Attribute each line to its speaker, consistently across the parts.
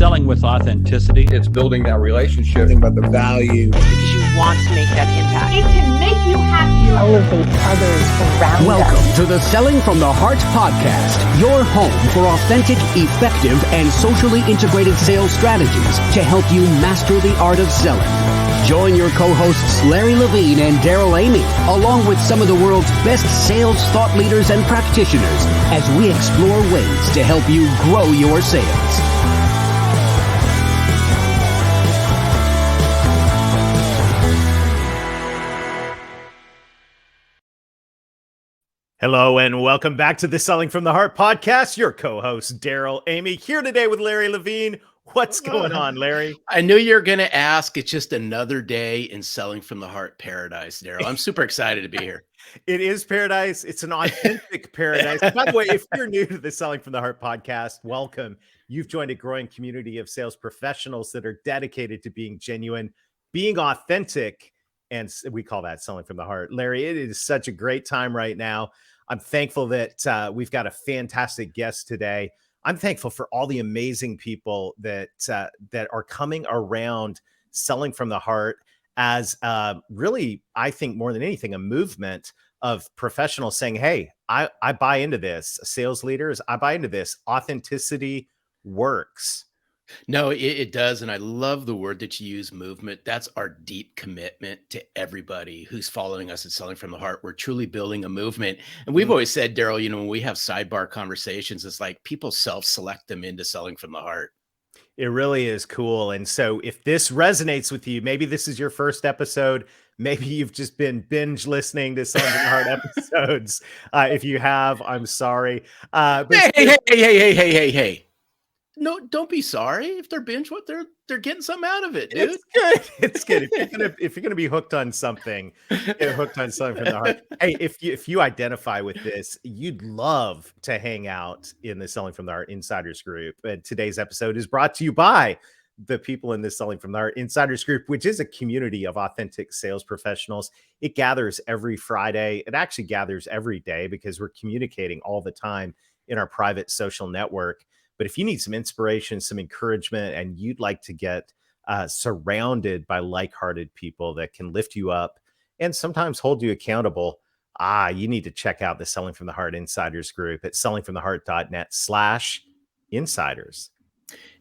Speaker 1: selling with authenticity.
Speaker 2: It's building that relationship.
Speaker 3: About the value.
Speaker 4: Because you want to make that impact.
Speaker 5: It can make you happier.
Speaker 6: Elevate others around
Speaker 7: Welcome
Speaker 6: us.
Speaker 7: to the Selling from the Heart podcast, your home for authentic, effective, and socially integrated sales strategies to help you master the art of selling. Join your co-hosts Larry Levine and Daryl Amy, along with some of the world's best sales thought leaders and practitioners, as we explore ways to help you grow your sales.
Speaker 8: Hello and welcome back to the Selling from the Heart podcast. Your co-host Daryl Amy here today with Larry Levine. What's going on, Larry?
Speaker 9: I knew you were going to ask. It's just another day in Selling from the Heart paradise, Daryl. I'm super excited to be here.
Speaker 8: It is paradise. It's an authentic paradise. By the way, if you're new to the Selling from the Heart podcast, welcome. You've joined a growing community of sales professionals that are dedicated to being genuine, being authentic, and we call that Selling from the Heart. Larry, it is such a great time right now. I'm thankful that we've got a fantastic guest today. I'm thankful for all the amazing people that are coming around Selling from the Heart as really, I think more than anything, a movement of professionals saying, hey, I buy into this. Sales leaders, I buy into this. Authenticity works.
Speaker 9: No, it does. And I love the word that you use, movement. That's our deep commitment to everybody who's following us at Selling from the Heart. We're truly building a movement. And we've always said, Daryl, when we have sidebar conversations, it's like people self-select them into Selling from the Heart.
Speaker 8: It really is cool. And so if this resonates with you, maybe this is your first episode. Maybe you've just been binge listening to Selling from the Heart episodes. If you have, I'm sorry.
Speaker 9: Hey. No, don't be sorry if they're binge. What they're getting something out of it, dude.
Speaker 8: It's good. It's good. If you're gonna be hooked on something, get hooked on Selling from the Heart. Hey, if you identify with this, you'd love to hang out in the Selling from the Heart Insiders group. And today's episode is brought to you by the people in the Selling from the Heart Insiders group, which is a community of authentic sales professionals. It gathers every Friday. It actually gathers every day because we're communicating all the time in our private social network. But if you need some inspiration, some encouragement, and you'd like to get surrounded by like-hearted people that can lift you up and sometimes hold you accountable, you need to check out the Selling from the Heart Insiders group at sellingfromtheheart.net/insiders.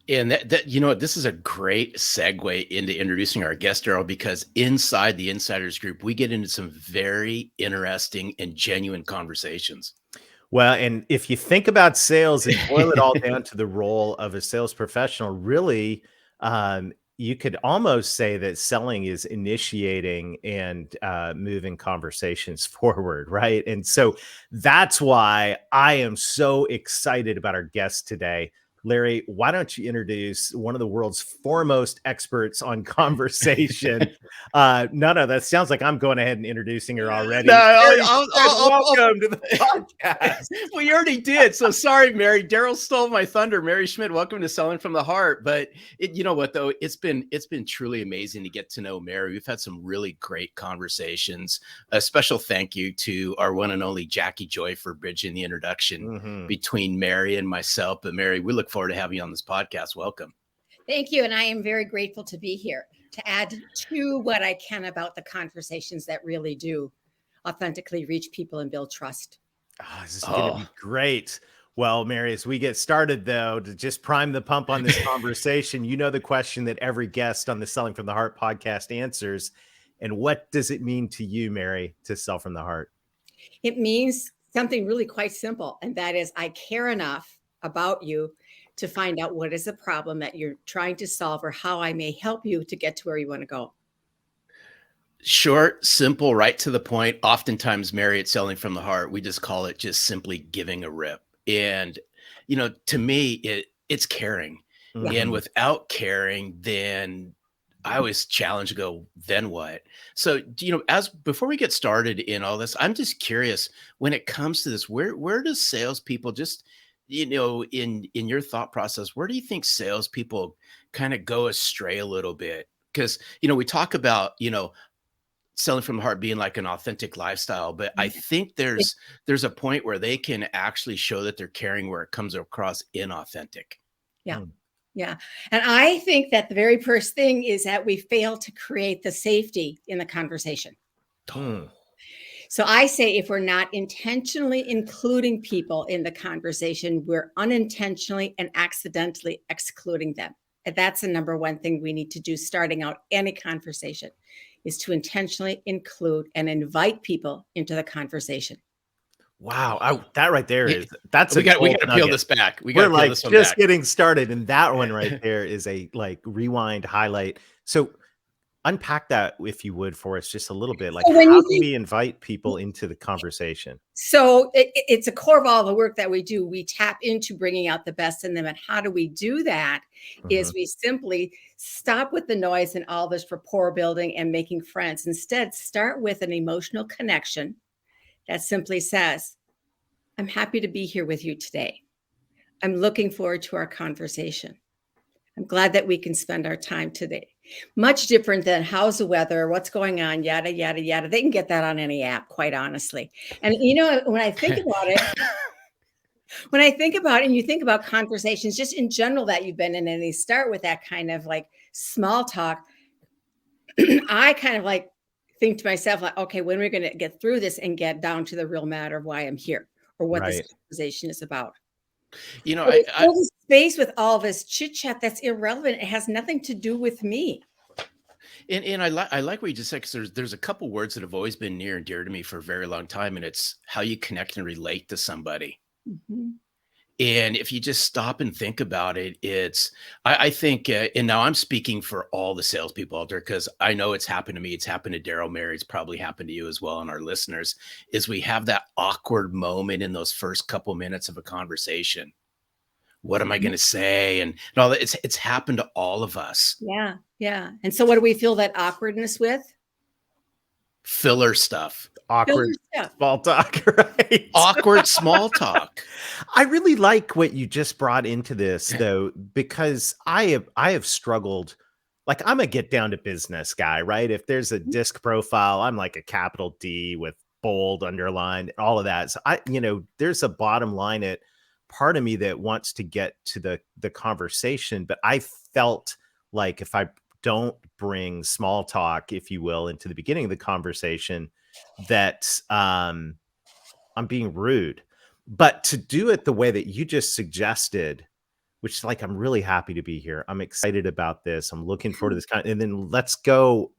Speaker 9: And this is a great segue into introducing our guest, Daryl, because inside the Insiders group, we get into some very interesting and genuine conversations.
Speaker 8: Well, and if you think about sales and boil it all down to the role of a sales professional, really, you could almost say that selling is initiating and moving conversations forward, right? And so that's why I am so excited about our guest today. Larry, why don't you introduce one of the world's foremost experts on conversation? No, that sounds like I'm going ahead and introducing her already.
Speaker 9: Welcome to the podcast. Well, you already did. So sorry, Mary. Daryl stole my thunder. Mary Schmid, welcome to Selling from the Heart. But you know what, though? It's been truly amazing to get to know Mary. We've had some really great conversations. A special thank you to our one and only Jackie Joy for bridging the introduction between Mary and myself. But Mary, we look forward to having you on this podcast. Welcome.
Speaker 5: Thank you. And I am very grateful to be here to add to what I can about the conversations that really do authentically reach people and build trust.
Speaker 8: This is going to be great. Well, Mary, as we get started, though, to just prime the pump on this conversation, you know the question that every guest on the Selling from the Heart podcast answers. And what does it mean to you, Mary, to sell from the heart?
Speaker 5: It means something really quite simple. And that is, I care enough about you to find out what is the problem that you're trying to solve or how I may help you to get to where you want to go.
Speaker 9: Short, simple, right to the point. Oftentimes, Mary, at Selling from the Heart, we just call it just simply giving a rip. And, to me, it's caring. Mm-hmm. And without caring, then I always challenge to go, then what? So, before we get started in all this, I'm just curious, when it comes to this, where does salespeople just, in your thought process, where do you think salespeople kind of go astray a little bit? Because, we talk about, selling from the heart being like an authentic lifestyle, but I think there's a point where they can actually show that they're caring where it comes across inauthentic.
Speaker 5: Yeah. Yeah. And I think that the very first thing is that we fail to create the safety in the conversation. So I say if we're not intentionally including people in the conversation, we're unintentionally and accidentally excluding them. And that's the number one thing we need to do starting out any conversation is to intentionally include and invite people into the conversation.
Speaker 8: Wow, that right there is
Speaker 9: we got to peel this back. We got to peel
Speaker 8: like
Speaker 9: this one
Speaker 8: just
Speaker 9: back.
Speaker 8: getting started, and that one right there is a like rewind highlight. So unpack that if you would for us just a little bit. Like,
Speaker 5: So
Speaker 8: how
Speaker 5: when you
Speaker 8: do we invite people into the conversation?
Speaker 5: So it's a core of all the work that we do. We tap into bringing out the best in them. And how do we do that? Is we simply stop with the noise and all this rapport building and making friends. Instead, start with an emotional connection that simply says, I'm happy to be here with you today. I'm looking forward to our conversation. I'm glad that we can spend our time today. Much different than how's the weather, what's going on, yada, yada, yada. They can get that on any app, quite honestly. And, when I think about it, and you think about conversations just in general that you've been in, and they start with that kind of like small talk, I kind of like think to myself, like, okay, when are we going to get through this and get down to the real matter of why I'm here or what this conversation is about? I fill the space with all this chit chat that's irrelevant. It has nothing to do with me.
Speaker 9: And I like what you just said, because there's a couple words that have always been near and dear to me for a very long time, and it's how you connect and relate to somebody. And if you just stop and think about it, I think, and now I'm speaking for all the salespeople out there, because I know it's happened to me. It's happened to Daryl, Mary. It's probably happened to you as well, and our listeners, is we have that awkward moment in those first couple minutes of a conversation. What am I going to say? And all that. It's happened to all of us.
Speaker 5: Yeah. Yeah. And so what do we feel that awkwardness with?
Speaker 9: Filler stuff.
Speaker 8: Awkward small talk, right?
Speaker 9: Awkward small talk.
Speaker 8: I really like what you just brought into this, though, because I have struggled. Like, I'm a get down to business guy, right? If there's a disc profile, I'm like a capital D with bold, underlined, all of that. So there's a bottom line at part of me that wants to get to the conversation, but I felt like if I don't bring small talk, if you will, into the beginning of the conversation, that I'm being rude. But to do it the way that you just suggested, which is like, I'm really happy to be here. I'm excited about this. I'm looking forward to this and then let's go.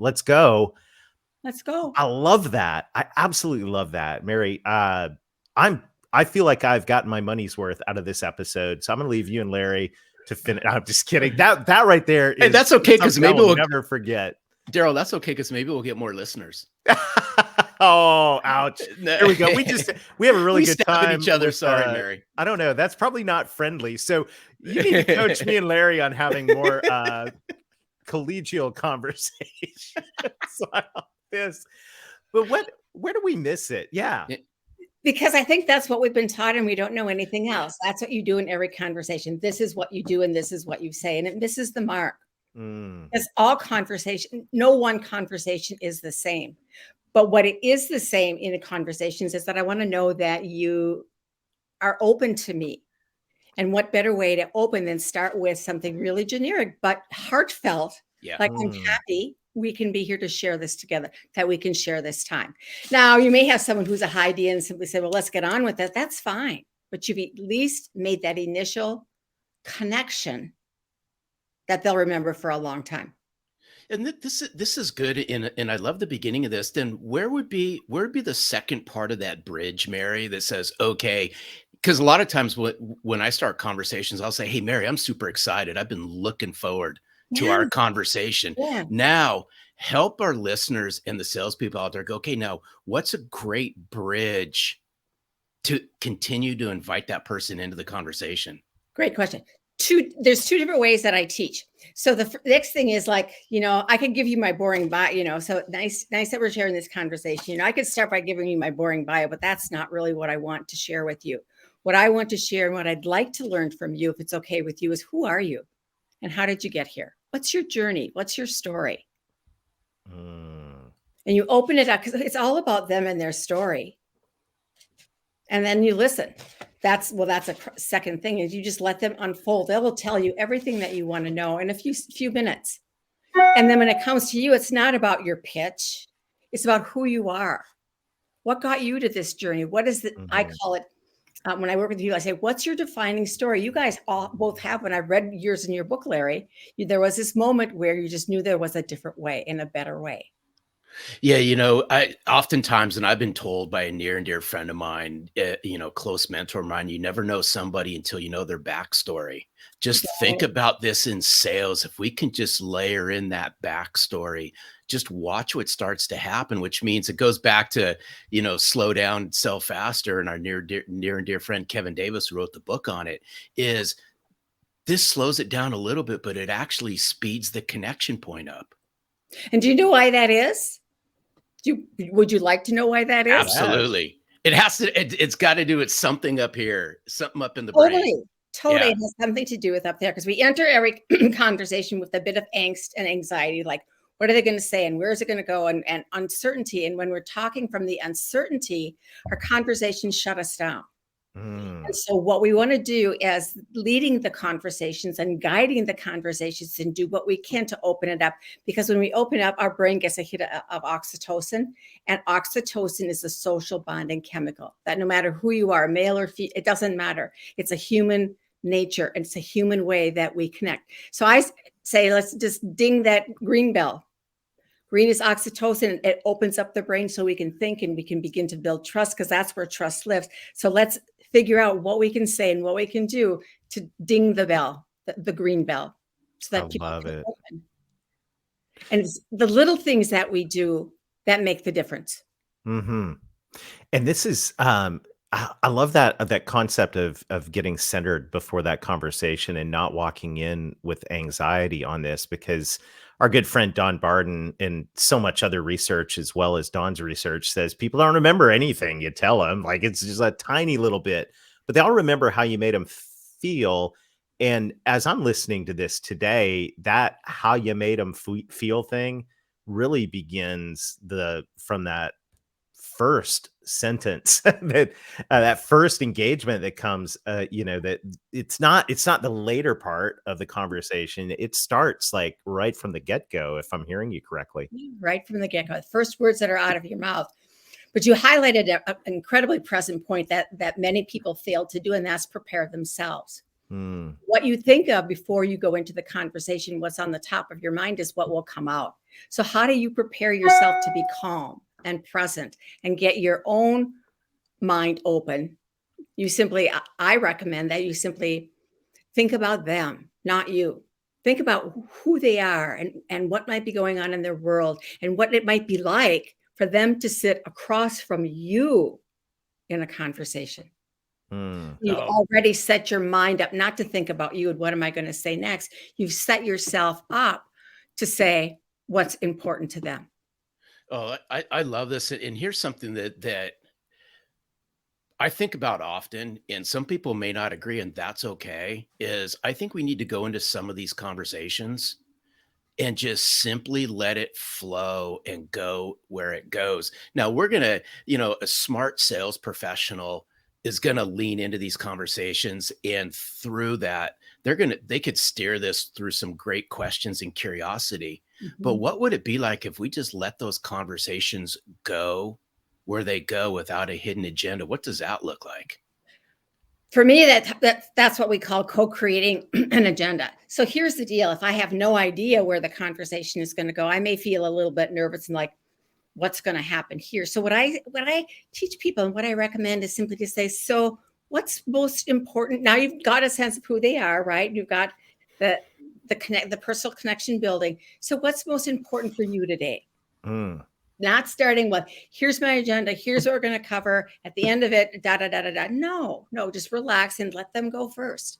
Speaker 8: I love that. I absolutely love that, Mary. I feel like I've gotten my money's worth out of this episode, so I'm gonna leave you and Larry to finish. I'm just kidding. That right there is,
Speaker 9: hey, that's okay, because maybe we'll
Speaker 8: never forget.
Speaker 9: Daryl, that's okay, because maybe we'll get more listeners.
Speaker 8: Oh, ouch. There we go. We have a really good time
Speaker 9: at each other. Sorry, Mary.
Speaker 8: I don't know. That's probably not friendly. So you need to coach me and Larry on having more collegial conversations on this. But where do we miss it? Yeah.
Speaker 5: Because I think that's what we've been taught, and we don't know anything else. That's what you do in every conversation. This is what you do, and this is what you say, and it misses the mark. Because all conversation, no one conversation is the same. But what it is the same in the conversations is that I want to know that you are open to me. And what better way to open than start with something really generic, but heartfelt.
Speaker 9: Yeah.
Speaker 5: Like, I'm happy we can be here to share this together, that we can share this time. Now, you may have someone who's a high D and simply say, well, let's get on with it. That's fine. But you've at least made that initial connection that they'll remember for a long time.
Speaker 9: And this is good, and I love the beginning of this. Then where would be the second part of that bridge, Mary, that says, okay, because a lot of times when I start conversations, I'll say, hey, Mary, I'm super excited. I've been looking forward to our conversation. Yeah. Now, help our listeners and the salespeople out there go, okay, now what's a great bridge to continue to invite that person into the conversation?
Speaker 5: Great question. There's two different ways that I teach. So the next thing is like, I could give you my boring bio, so nice that we're sharing this conversation. I could start by giving you my boring bio, but that's not really what I want to share with you. What I want to share and what I'd like to learn from you, if it's okay with you, is who are you and how did you get here? What's your journey? What's your story? And you open it up because it's all about them and their story. And then you listen. That's a second thing is you just let them unfold. They will tell you everything that you want to know in a few minutes. And then when it comes to you, it's not about your pitch. It's about who you are. What got you to this journey? What is it? I call it, when I work with you, I say, what's your defining story? You guys all both have, when I read yours in your book, Larry, there was this moment where you just knew there was a different way and a better way.
Speaker 9: Yeah, I oftentimes, and I've been told by a near and dear friend of mine, close mentor of mine, you never know somebody until you know their backstory. Just think about this in sales. If we can just layer in that backstory, just watch what starts to happen, which means it goes back to, slow down, sell faster. And our near and dear friend, Kevin Davis, who wrote the book on it, is this slows it down a little bit, but it actually speeds the connection point up.
Speaker 5: And do you know why that is? Would you like to know why that is?
Speaker 9: Absolutely. It has to, it's got to do with something up here, something up in the brain.
Speaker 5: Totally. Yeah. It has something to do with up there because we enter every conversation with a bit of angst and anxiety. Like, what are they going to say? And where is it going to go? And uncertainty. And when we're talking from the uncertainty, our conversations shut us down. And so what we want to do is leading the conversations and guiding the conversations and do what we can to open it up. Because when we open up, our brain gets a hit of oxytocin. And oxytocin is a social bonding chemical that no matter who you are, male or female, it doesn't matter. It's a human nature. And it's a human way that we connect. So I say, let's just ding that green bell. Green is oxytocin. It opens up the brain so we can think and we can begin to build trust because that's where trust lives. So let's figure out what we can say and what we can do to ding the bell, the green bell, so that people can open. And it's the little things that we do that make the difference.
Speaker 8: And this is, I love that concept of getting centered before that conversation and not walking in with anxiety on this, because our good friend Don Barden and so much other research, as well as Don's research, says people don't remember anything you tell them. Like, it's just a tiny little bit, but they all remember how you made them feel. And as I'm listening to this today, that how you made them feel thing really begins from that first sentence, that first engagement that comes, that it's not the later part of the conversation. It starts like right from the get-go, if I'm hearing you correctly.
Speaker 5: Right from the get-go, the first words that are out of your mouth. But you highlighted an incredibly present point that many people fail to do, and that's prepare themselves. What you think of before you go into the conversation, what's on the top of your mind is what will come out. So how do you prepare yourself to be calm and present and get your own mind open? I recommend that you simply think about them, not you. Think about who they are and what might be going on in their world and what it might be like for them to sit across from you in a conversation. You've already set your mind up not to think about you and what am I going to say next. You've set yourself up to say what's important to them.
Speaker 9: Oh, I love this. And here's something that I think about often, and some people may not agree, and that's okay, is I think we need to go into some of these conversations and just simply let it flow and go where it goes. Now, we're going to, a smart sales professional is going to lean into these conversations, and through that, they could steer this through some great questions and curiosity. But what would it be like if we just let those conversations go where they go without a hidden agenda? What does that look like?
Speaker 5: For me, that's what we call co-creating an agenda. So here's the deal. If I have no idea where the conversation is going to go, I may feel a little bit nervous and like, what's going to happen here? So what I teach people and what I recommend is simply to say, so what's most important? Now you've got a sense of who they are, right? You've got the personal connection building. So what's most important for you today? Not starting with, here's my agenda. Here's what we're going to cover at the end of it. No, just relax and let them go first.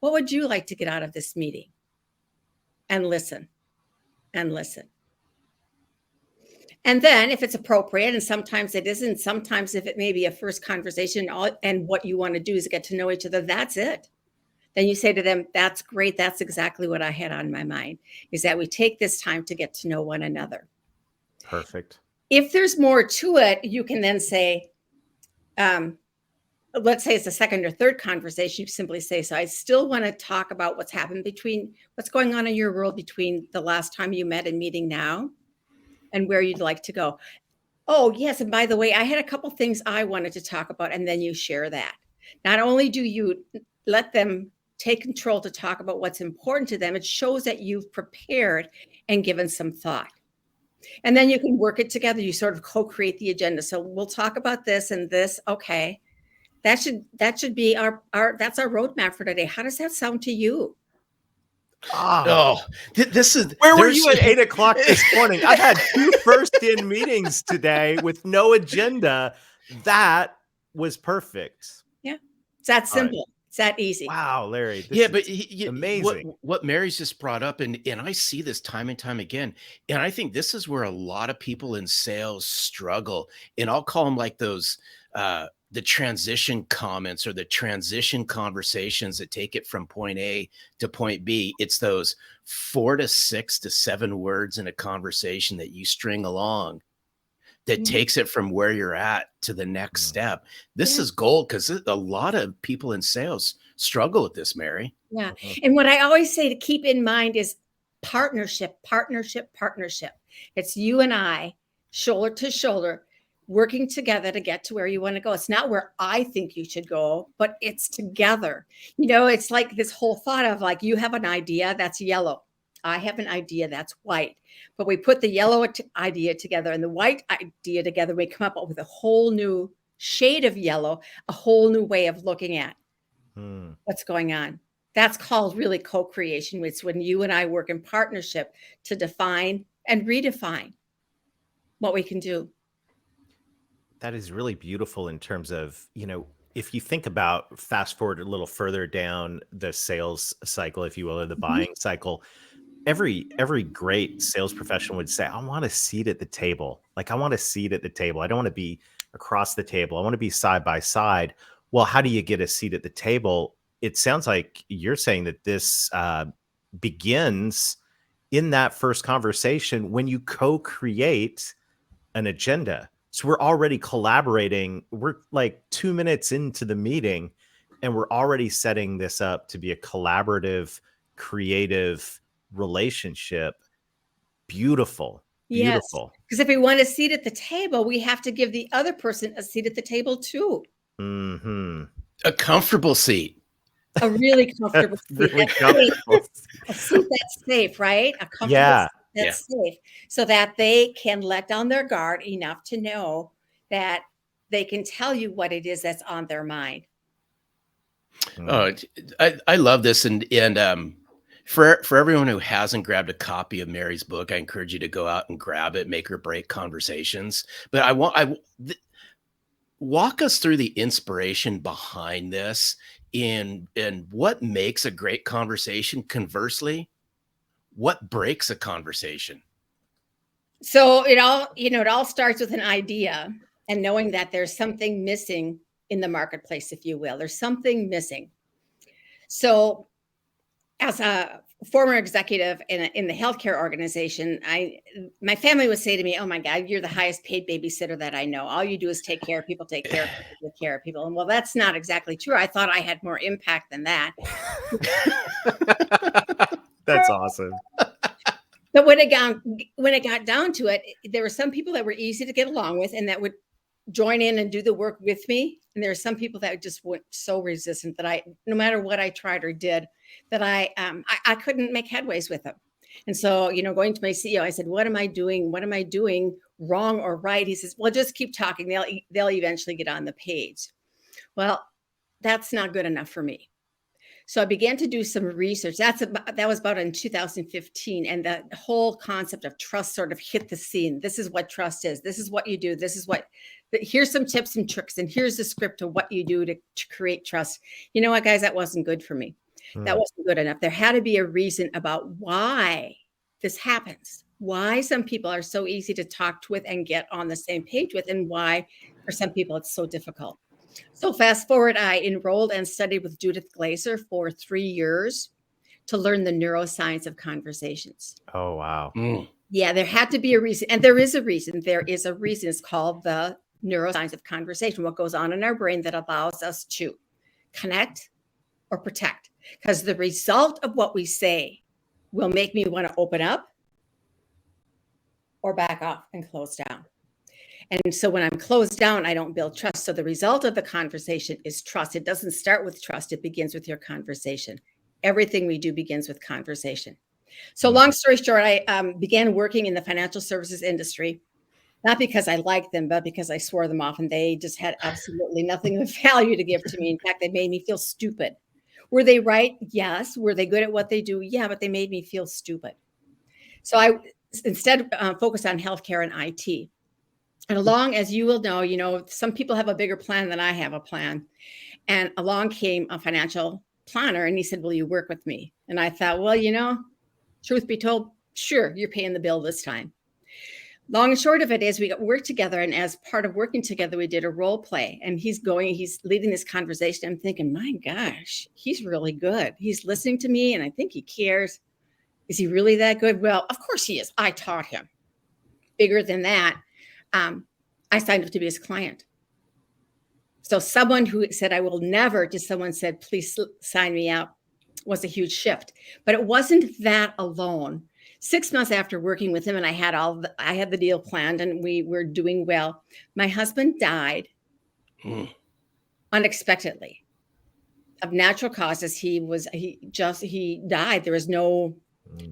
Speaker 5: What would you like to get out of this meeting? And listen. And then if it's appropriate, and sometimes it isn't, sometimes if it may be a first conversation and what you want to do is get to know each other, that's it. Then you say to them, that's great. That's exactly what I had on my mind, is that we take this time to get to know one another.
Speaker 8: Perfect.
Speaker 5: If there's more to it, you can then say, let's say it's a second or third conversation, you simply say, so I still want to talk about what's happened between what's going on in your world between the last time you met and meeting now and where you'd like to go. Oh, yes. And by the way, I had a couple things I wanted to talk about. And then you share that. Not only do you let them take control to talk about what's important to them, it shows that you've prepared and given some thought. And then you can work it together. You sort of co-create the agenda. So we'll talk about this and this. Okay. That should be that's our roadmap for today. How does that sound to you?
Speaker 9: This is
Speaker 8: where were you at 8 o'clock this morning? I had 2 first-in meetings today with no agenda. That was perfect.
Speaker 5: Yeah, it's that simple. Right. It's that easy.
Speaker 8: Wow, Larry.
Speaker 9: But
Speaker 8: amazing.
Speaker 9: What Mary's just brought up, and I see this time and time again, and I think this is where a lot of people in sales struggle, and I'll call them like those the transition comments or the transition conversations that take it from point A to point B. It's those 4 to 6 to 7 words in a conversation that you string along that takes it from where you're at to the next step. This is gold, because a lot of people in sales struggle with this, Mary.
Speaker 5: Yeah. And what I always say to keep in mind is partnership. It's you and I, shoulder to shoulder, working together to get to where you want to go. It's not where I think you should go, but it's together. It's like this whole thought of like, you have an idea that's yellow. I have an idea that's white, but we put the yellow idea together and the white idea together. We come up with a whole new shade of yellow, a whole new way of looking at what's going on. That's called really co-creation. It's when you and I work in partnership to define and redefine what we can do.
Speaker 8: That is really beautiful in terms of, if you think about fast forward a little further down the sales cycle, if you will, or the buying cycle, every great sales professional would say, I want a seat at the table. Like, I want a seat at the table. I don't want to be across the table. I want to be side by side. Well, how do you get a seat at the table? It sounds like you're saying that this begins in that first conversation when you co-create an agenda. So we're already collaborating. We're like 2 minutes into the meeting and we're already setting this up to be a collaborative, creative relationship. Beautiful. Beautiful.
Speaker 5: Because if we want a seat at the table, we have to give the other person a seat at the table too.
Speaker 9: A comfortable seat.
Speaker 5: A really comfortable seat.
Speaker 8: Really comfortable.
Speaker 5: A seat that's safe, right? A comfortable seat that's safe, so that they can let down their guard enough to know that they can tell you what it is that's on their mind.
Speaker 9: Oh, I love this. And for everyone who hasn't grabbed a copy of Mary's book, I encourage you to go out and grab it, Make or Break Conversations. But walk us through the inspiration behind this and what makes a great conversation. Conversely, what breaks a conversation?
Speaker 5: So it all starts with an idea and knowing that there's something missing in the marketplace, if you will. There's something missing. So as a former executive in the healthcare organization, my family would say to me, oh my God, you're the highest paid babysitter that I know. All you do is take care of people, take care of people. And well, that's not exactly true. I thought I had more impact than that.
Speaker 8: That's awesome.
Speaker 5: But when it got down to it, there were some people that were easy to get along with and that would join in and do the work with me. And there are some people that just went so resistant that no matter what I tried or did, that I couldn't make headways with them. And so, going to my CEO, I said, what am I doing? What am I doing wrong or right? He says, well, just keep talking. They'll eventually get on the page. Well, that's not good enough for me. So I began to do some research. That was about in 2015. And the whole concept of trust sort of hit the scene. This is what trust is. This is what you do. Here's some tips and tricks. And here's the script of what you do to create trust. You know what, guys, that wasn't good for me. That wasn't good enough. There had to be a reason about why this happens, why some people are so easy to talk with and get on the same page with, and why for some people it's so difficult. So fast forward, I enrolled and studied with Judith Glaser for 3 years to learn the neuroscience of conversations.
Speaker 8: Oh, wow.
Speaker 5: Yeah, there had to be a reason. And there is a reason. There is a reason. It's called the neuroscience of conversation, what goes on in our brain that allows us to connect or protect. Because the result of what we say will make me want to open up or back off and close down. And so when I'm closed down, I don't build trust. So the result of the conversation is trust. It doesn't start with trust. It begins with your conversation. Everything we do begins with conversation. So long story short, I began working in the financial services industry, not because I liked them, but because I swore them off and they just had absolutely nothing of value to give to me. In fact, they made me feel stupid. Were they right? Yes. Were they good at what they do? Yeah, but they made me feel stupid. So I instead focused on healthcare and IT. And along, as you will know, some people have a bigger plan than I have a plan. And along came a financial planner and he said, will you work with me? And I thought, well, truth be told, sure, you're paying the bill this time. Long and short of it is we worked together. And as part of working together, we did a role play and he's leading this conversation. I'm thinking, my gosh, he's really good. He's listening to me and I think he cares. Is he really that good? Well, of course he is. I taught him. Bigger than that, I signed up to be his client. So someone who said, I will never, to someone said, please sign me up, was a huge shift. But it wasn't that alone. 6 months after working with him, and I had the deal planned and we were doing well, my husband died unexpectedly of natural causes. He died. There was no,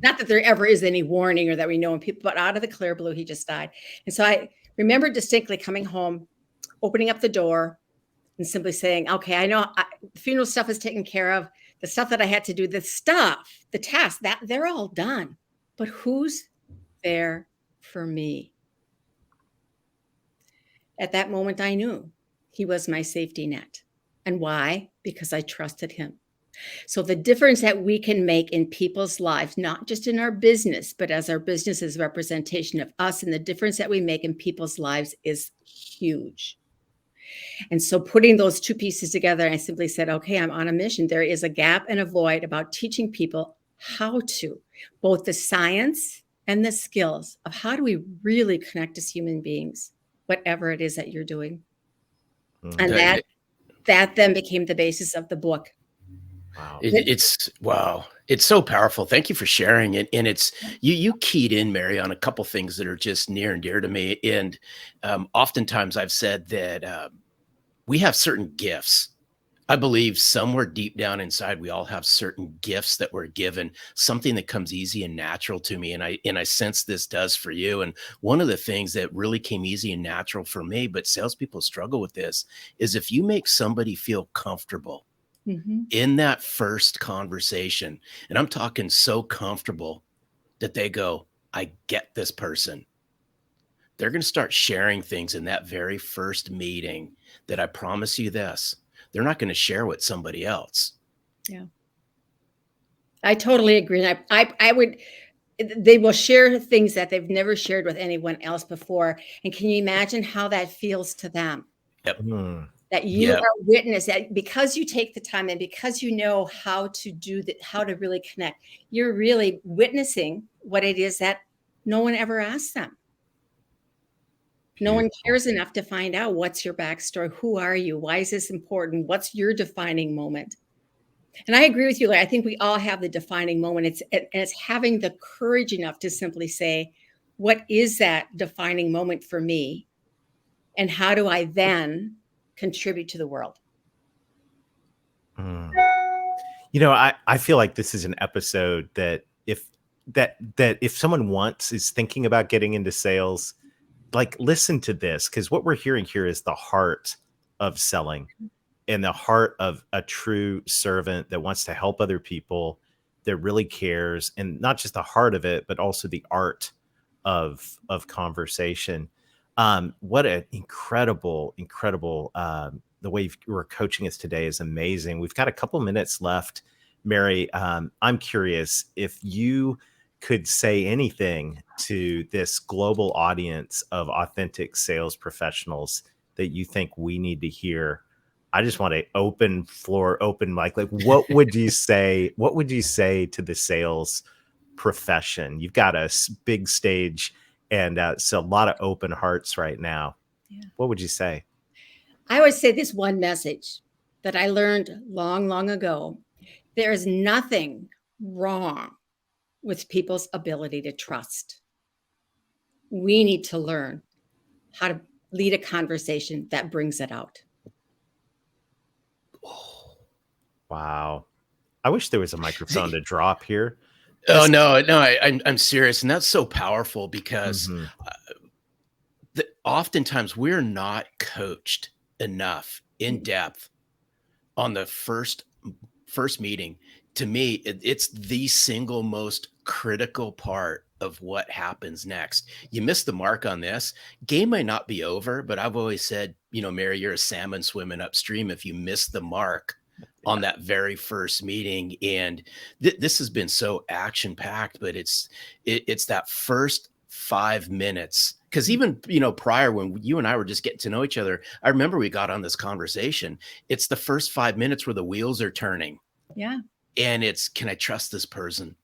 Speaker 5: not that there ever is any warning or that we know, but out of the clear blue, he just died. And so I remember distinctly coming home, opening up the door and simply saying, okay, I know the funeral stuff is taken care of. The stuff that I had to do, the tasks, that they're all done. But who's there for me? At that moment, I knew he was my safety net. And why? Because I trusted him. So the difference that we can make in people's lives, not just in our business, but as our business is a representation of us, and the difference that we make in people's lives is huge. And so putting those two pieces together, I simply said, okay, I'm on a mission. There is a gap and a void about teaching people how to, both the science and the skills of how do we really connect as human beings, whatever it is that you're doing. And that then became the basis of the book.
Speaker 9: Wow. It's so powerful. Thank you for sharing it. And it's you keyed in, Mary, on a couple things that are just near and dear to me. And oftentimes I've said that we have certain gifts. I believe somewhere deep down inside, we all have certain gifts that we're given, something that comes easy and natural to me. And I sense this does for you. And one of the things that really came easy and natural for me, but salespeople struggle with this, is if you make somebody feel comfortable in that first conversation, and I'm talking so comfortable that they go, I get this person. They're going to start sharing things in that very first meeting that I promise you this, they're not going to share with somebody else.
Speaker 5: Yeah. I totally agree. And they will share things that they've never shared with anyone else before. And can you imagine how that feels to them?
Speaker 9: Yep.
Speaker 5: That you are witness, that because you take the time and because you know how to do that, how to really connect, you're really witnessing what it is that no one ever asked them. No one cares enough to find out what's your backstory. Who are you? Why is this important? What's your defining moment? And I agree with you, Larry. I think we all have the defining moment. It's having the courage enough to simply say, what is that defining moment for me? And how do I then contribute to the world?
Speaker 8: I feel like this is an episode that if someone is thinking about getting into sales, like, listen to this, because what we're hearing here is the heart of selling and the heart of a true servant that wants to help other people, that really cares, and not just the heart of it, but also the art of conversation. What an incredible, the way you were coaching us today is amazing. We've got a couple minutes left. Mary, I'm curious if you could say anything to this global audience of authentic sales professionals that you think we need to hear. I just want an open floor, open mic. Like, what would you say? What would you say to the sales profession? You've got a big stage, and so a lot of open hearts right now. what would you say?
Speaker 5: I would say this one message that I learned long, long ago. There is nothing wrong with people's ability to trust. We need to learn how to lead a conversation that brings it out.
Speaker 8: Wow. I wish there was a microphone to drop here.
Speaker 9: Oh, no, I'm serious. And that's so powerful because oftentimes we're not coached enough in depth on the first meeting. To me, it's the single most critical part of what happens next. You miss the mark on this, game might not be over, but I've always said, Mary, you're a salmon swimming upstream if you miss the mark on that very first meeting. And this has been so action packed, but it's that first 5 minutes. Because even, prior, when you and I were just getting to know each other, I remember we got on this conversation. It's the first 5 minutes where the wheels are turning.
Speaker 5: Yeah.
Speaker 9: And it's, can I trust this person?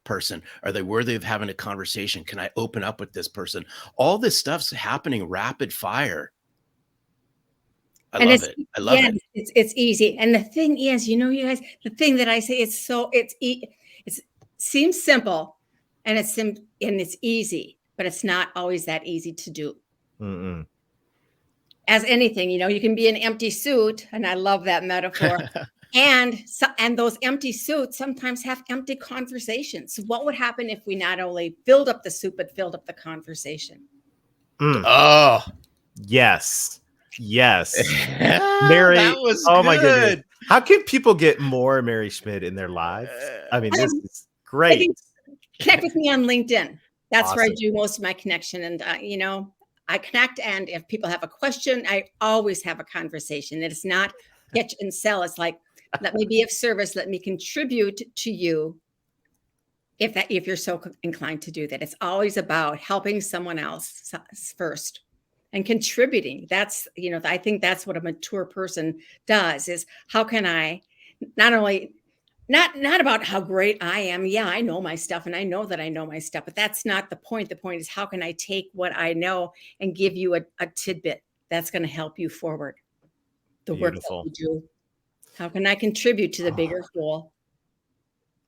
Speaker 9: Are they worthy of having a conversation? Can I open up with this person? All this stuff's happening rapid fire. I love it.
Speaker 5: It's easy. And the thing is, you guys, the thing that I say, it seems simple and it's easy, but it's not always that easy to do.
Speaker 8: Mm-mm.
Speaker 5: As anything, you can be an empty suit, and I love that metaphor. And those empty suits sometimes have empty conversations. So what would happen if we not only filled up the suit, but filled up the conversation?
Speaker 9: Oh,
Speaker 8: yes. Mary,
Speaker 9: that was
Speaker 8: oh
Speaker 9: good.
Speaker 8: My goodness. How can people get more Mary Schmid in their lives? I mean, this is great.
Speaker 5: Connect with me on LinkedIn. That's
Speaker 8: Awesome.
Speaker 5: where I do most of my connection. And, I connect. And if people have a question, I always have a conversation. It's not pitch and sell. It's like, let me be of service. Let me contribute to you. If you're so inclined to do that, it's always about helping someone else first and contributing. That's, I think that's what a mature person does, is how can I not only not about how great I am. Yeah, I know my stuff and I know that I know my stuff, but that's not the point. The point is, how can I take what I know and give you a tidbit that's going to help you forward the
Speaker 8: Beautiful.
Speaker 5: work that you do. How can I contribute to the bigger goal?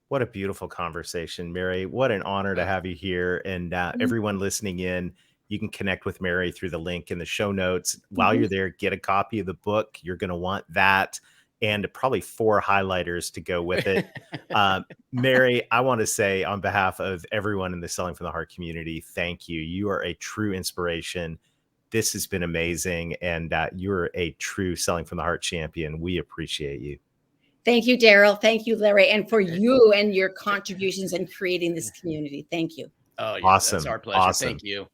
Speaker 8: What a beautiful conversation, Mary. What an honor to have you here. And everyone listening in, you can connect with Mary through the link in the show notes. While you're there, get a copy of the book. You're going to want that and probably 4 highlighters to go with it. Mary, I want to say on behalf of everyone in the Selling from the Heart community, thank you. You are a true inspiration. This has been amazing. And you're a true Selling from the Heart champion. We appreciate you.
Speaker 5: Thank you, Daryl. Thank you, Larry. And for you and your contributions in creating this community. Thank you.
Speaker 9: Oh, yeah,
Speaker 8: awesome.
Speaker 9: That's our pleasure.
Speaker 8: Awesome.
Speaker 9: Thank you.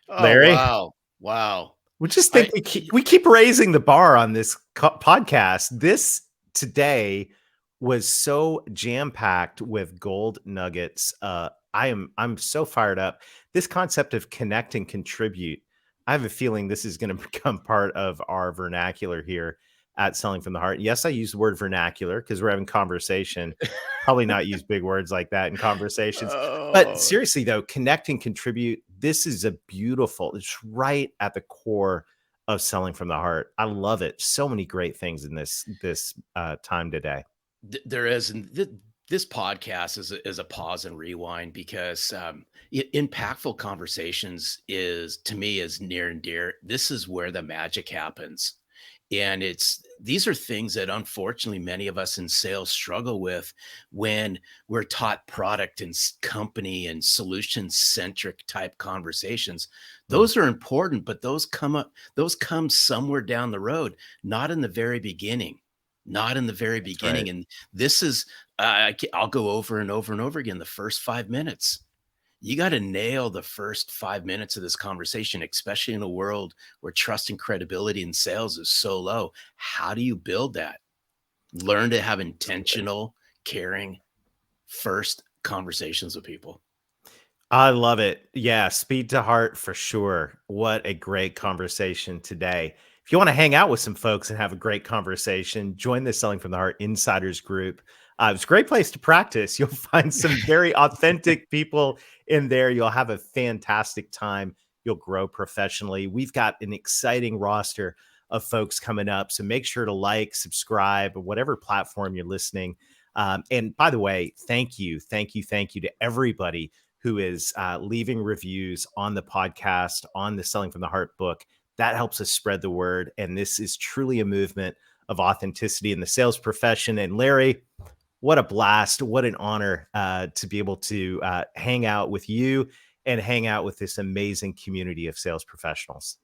Speaker 9: Oh,
Speaker 8: Larry?
Speaker 9: Wow.
Speaker 8: We just think we keep raising the bar on this podcast. This today was so jam-packed with gold nuggets. I'm so fired up. This concept of connect and contribute, I have a feeling this is going to become part of our vernacular here at Selling from the Heart. Yes, I use the word vernacular because we're having conversation. Probably not use big words like that in conversations. But seriously, though, connect and contribute. This is it's right at the core of Selling from the Heart. I love it. So many great things in this time today.
Speaker 9: There is. And this podcast is a pause and rewind because impactful conversations to me is near and dear. This is where the magic happens. And these are things that unfortunately many of us in sales struggle with when we're taught product and company and solution centric type conversations. Those are important, but those come somewhere down the road, not in the very beginning. Right. And this is, I'll go over and over and over again, the first 5 minutes. You got to nail the first 5 minutes of this conversation, especially in a world where trust and credibility in sales is so low. How do you build that? Learn to have intentional, caring, first conversations with people.
Speaker 8: I love it. Yeah, speed to heart for sure. What a great conversation today. If you want to hang out with some folks and have a great conversation, join the Selling from the Heart Insiders group. It's a great place to practice. You'll find some very authentic people in there. You'll have a fantastic time. you'll grow professionally. We've got an exciting roster of folks coming up. So make sure to like, subscribe, whatever platform you're listening. And by the way, thank you to everybody who is leaving reviews on the podcast, on the Selling from the Heart book. That helps us spread the word. And this is truly a movement of authenticity in the sales profession. And Larry, what a blast. What an honor to be able to hang out with you and hang out with this amazing community of sales professionals.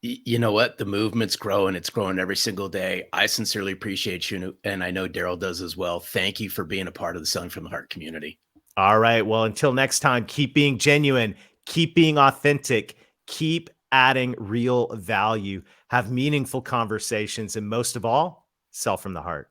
Speaker 9: You know what? The movement's growing. It's growing every single day. I sincerely appreciate you. And I know Daryl does as well. Thank you for being a part of the Selling from the Heart community.
Speaker 8: All right. Well, until next time, keep being genuine, keep being authentic, keep adding real value, have meaningful conversations, and most of all, sell from the heart.